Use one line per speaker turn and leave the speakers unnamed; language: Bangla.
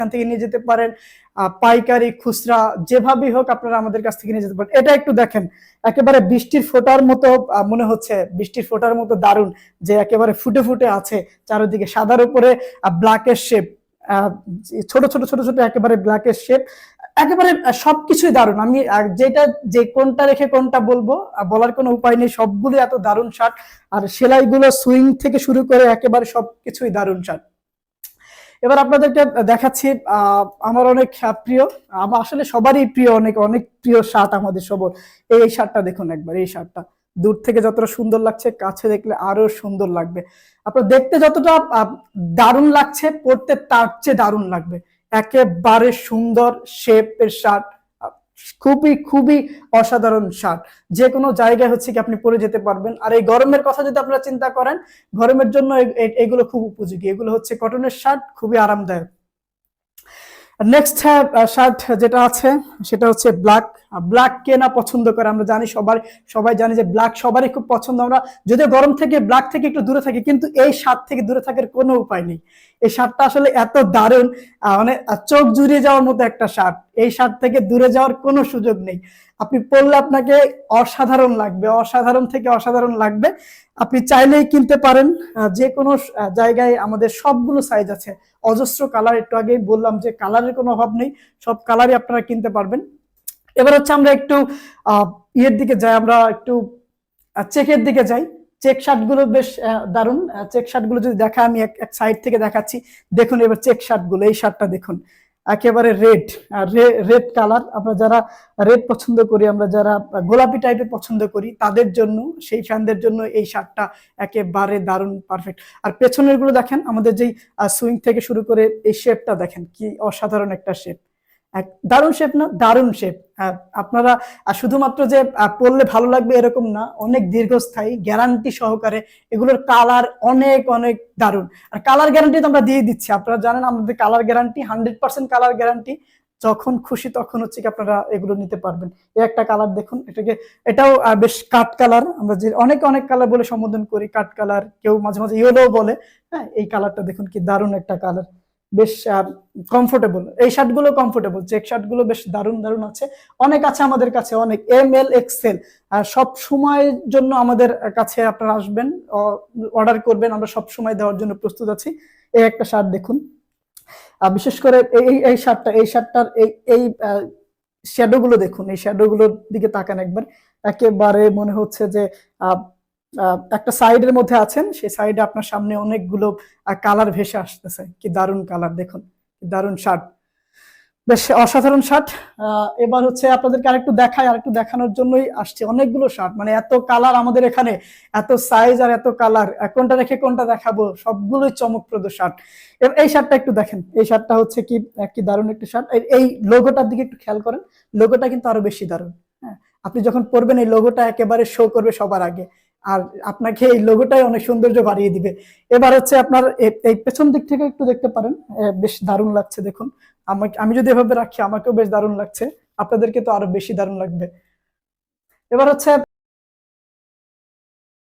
এখান থেকে নিয়ে যেতে পারেন, পাইকারি খুচরা যেভাবেই হোক আপনারা আমাদের কাছ থেকে নিয়ে যেতে পারেন। এটা একটু দেখেন, একেবারে বৃষ্টির ফোঁটার মতো মনে হচ্ছে, বৃষ্টির ফোঁটার মতো দারুণ, যে একেবারে ফুটে ফুটে আছে চারিদিকে, সাদার উপরে ব্ল্যাকের শেপ, ছোট ছোট ছোট ছোট একেবারে ব্ল্যাকের শেপ, একেবারে সবকিছুই দারুণ। আমি যেটা যে কোনটা রেখে কোনটা বলবো বলার কোনো উপায় নেই, সবগুলো এত দারুণ শার্ট। আর সেলাইগুলো সুইং থেকে শুরু করে একেবারে সবকিছুই দারুণ শার্ট। এবার আপনাদেরকে দেখাচ্ছি আমার অনেক প্রিয়, আমার আসলে সবারই প্রিয়, অনেক অনেক প্রিয় শার্ট আমাদের সবার। এই শার্টটা দেখুন একবার, এই শার্টটা দূর থেকে যতটা সুন্দর লাগছে কাছে দেখলে আরো সুন্দর লাগবে। আপনার দেখতে যতটা দারুণ লাগছে পড়তে তার চেয়ে দারুণ লাগবে। একেবারে সুন্দর শেপের শার্ট, খুবই খুবই অসাধারণ শার্ট, যে কোনো জায়গায় হচ্ছে কি আপনি পরে যেতে পারবেন। আর এই গরমের কথা যদি আপনারা চিন্তা করেন, গরমের জন্য এগুলো খুব উপযোগী। এগুলো হচ্ছে কটনের শার্ট, খুবই আরামদায়ক। নেক্সট শার্ট যেটা আছে সেটা হচ্ছে ব্ল্যাক। ব্ল্যাক কে না পছন্দ করে, আমরা জানি, সবাই জানি যে ব্ল্যাক সবারই খুব পছন্দ। আমরা যদিও গরম থেকে ব্ল্যাক থেকে একটু দূরে থাকি, কিন্তু এই শার্ট থেকে দূরে থাকার কোনো উপায় নেই। এই শার্টটা আসলে এত দারুণ, মানে চোখ জুড়িয়ে যাওয়ার মতো একটা শার্ট। এই শার্ট থেকে দূরে যাওয়ার কোনো সুযোগ নেই। আপনি পরলে আপনাকে অসাধারণ লাগবে, অসাধারণ থেকে অসাধারণ লাগবে। আপনি চাইলেই কিনতে পারেন, যে কোনো জায়গায় আমাদের সবগুলো সাইজ আছে, অজস্র কালার। একটু আগেই বললাম যে কালারের কোনো অভাব নেই, সব কালারই আপনারা কিনতে পারবেন। এবার হচ্ছে আমরা একটু ইয়ের দিকে যাই, আমরা একটু চেকের দিকে যাই। চেক শার্ট গুলো বেশ দারুণ। চেক শার্ট গুলো যদি দেখা, আমি এক সাইড থেকে দেখাচ্ছি। দেখুন এবার চেক শার্ট গুলো, এই শার্টটা দেখুন, একেবারে রেড, রেড কালার। আমরা যারা রেড পছন্দ করি, আমরা যারা গোলাপি টাইপের পছন্দ করি, তাদের জন্য, সেই ফ্যানদের জন্য এই শার্টটা একেবারে দারুণ, পারফেক্ট। আর পেছনের গুলো দেখেন, আমাদের যেই সুইং থেকে শুরু করে এই শেপটা দেখেন, কি অসাধারণ একটা শেপ। দারুণ শেপ না, দারুণ শেপ। আপনারা শুধুমাত্র যে পরলে ভালো লাগবে এরকম না, অনেক দীর্ঘস্থায়ী, গ্যারান্টি সহকারে। এগুলোর কালার অনেক অনেক দারুণ। আর কালার গ্যারান্টি তো আমরা দিয়ে দিচ্ছি, আপনারা জানেন আমাদের কালার গ্যারান্টি 100% কালার গ্যারান্টি। যখন খুশি তখন হচ্ছে কি আপনারা এগুলো নিতে পারবেন। এই একটা কালার দেখুন, এটাও বেশ কাট কালার, আমরা যে অনেক অনেক কালার বলে সম্বোধন করি, কাট কালার, কেউ মাঝে মাঝে ইয়েলো বলে। হ্যাঁ, এই কালারটা দেখুন কি দারুণ একটা কালার, বেশ কমফোর্টেবল। এই শার্টগুলো কমফোর্টেবল, চেক শার্টগুলো বেশ দারুণ দারুণ আছে, অনেক আছে আমাদের কাছে, অনেক ML XL। সব সময়ের জন্য আমাদের কাছে আপনারা আসবেন, অর্ডার করবেন, আমরা সব সময় দেওয়ার জন্য প্রস্তুত আছি। এই একটা শার্ট দেখুন, বিশেষ করে এই শার্টটার এই শ্যাডো গুলো দেখুন, এই শ্যাডো গুলোর দিকে তাকান একবার, একেবারে মনে হচ্ছে যে একটা সাইডের মধ্যে আছেন, সেই সাইডে আপনার সামনে অনেকগুলো কালার ভেসে আসতেছে। কি দারুণ কালার দেখুন, কি দারুণ শার্ট, বেশ অসাধারণ শার্ট। এবার হচ্ছে আপনাদেরকে আরেকটু দেখাই, আরেকটু দেখানোর জন্যই আসছে, অনেকগুলো শার্ট, মানে এত কালার আমাদের এখানে, এত সাইজ আর এত কালার, কোনটা রেখে কোনটা দেখাবো, সবগুলোই চমকপ্রদ শার্ট। এই শার্টটা একটু দেখেন, এই শার্টটা হচ্ছে কি দারুণ একটা শার্ট। এই লোগোটার দিকে একটু খেয়াল করেন, লোগোটা কিন্তু আরো বেশি দারুণ। হ্যাঁ, আপনি যখন পরবেন এই লোগোটা একেবারে শো করবে সবার আগে, আর আপনাকে এই লোগোটাই অনেক সৌন্দর্য বাড়িয়ে দিবে। এবার হচ্ছে আপনার এই পেছন দিক থেকে একটু দেখতে পারেন, বেশ দারুণ লাগছে দেখুন। আমি যদি এভাবে রাখি আমাকেও বেশ দারুণ লাগছে, আপনাদেরকে তো আরো বেশি দারুণ লাগবে। এবার হচ্ছে